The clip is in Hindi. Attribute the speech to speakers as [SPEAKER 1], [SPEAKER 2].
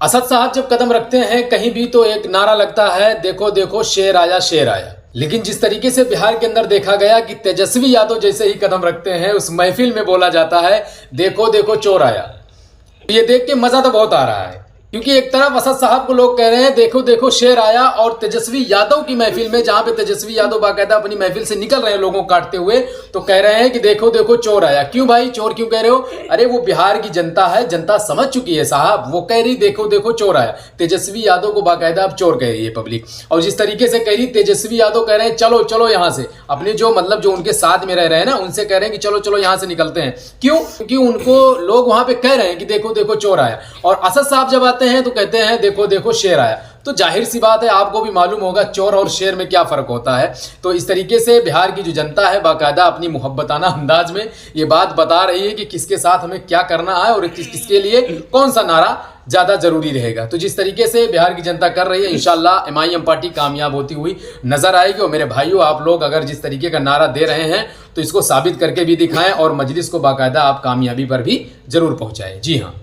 [SPEAKER 1] असद साहब जब कदम रखते हैं कहीं भी तो एक नारा लगता है, देखो देखो शेर आया शेर आया। लेकिन जिस तरीके से बिहार के अंदर देखा गया कि तेजस्वी यादव जैसे ही कदम रखते हैं उस महफिल में बोला जाता है, देखो देखो चोर आया। ये देख के मजा तो बहुत आ रहा है, क्योंकि एक तरफ असद साहब को लोग कह रहे हैं देखो देखो शेर आया, और तेजस्वी यादव की महफिल में, जहां पे तेजस्वी यादव बाकायदा अपनी महफिल से निकल रहे हैं लोगों को काटते हुए, तो कह रहे हैं कि देखो देखो चोर आया। क्यों भाई, चोर क्यों कह रहे हो? अरे वो बिहार की जनता है, जनता समझ चुकी है साहब, वो कह रही देखो देखो चोर आया। तेजस्वी यादव को बाकायदा अब चोर कह रही है पब्लिक। और जिस तरीके से कह रही, तेजस्वी यादव कह रहे हैं चलो चलो यहां से, अपने जो मतलब जो उनके साथ में रह रहे हैं ना, उनसे कह रहे हैं कि चलो चलो यहां से निकलते हैं। क्यों? क्योंकि उनको लोग वहां पे कह रहे हैं कि देखो देखो चोर आया। और असद साहब जब आते हैं तो कहते हैं देखो देखो शेर आया। तो जाहिर सी बात है, आपको भी मालूम होगा चोर और शेर में क्या फर्क होता है। तो इस तरीके से बिहार की जो जनता है बाकायदा अपनी मोहब्बताना अंदाज में ये बात बता रही है कि किसके साथ हमें क्या करना है और किसके लिए कौन सा नारा ज्यादा जरूरी रहेगा। तो जिस तरीके से बिहार की जनता कर रही है, इंशाल्लाह MIM पार्टी कामयाब होती हुई नजर आएगी। और मेरे भाइयों, आप लोग अगर जिस तरीके का नारा दे रहे हैं तो इसको साबित करके भी दिखाएं और मजलिस को बाकायदा आप कामयाबी पर भी जरूर पहुंचाएं। जी हाँ।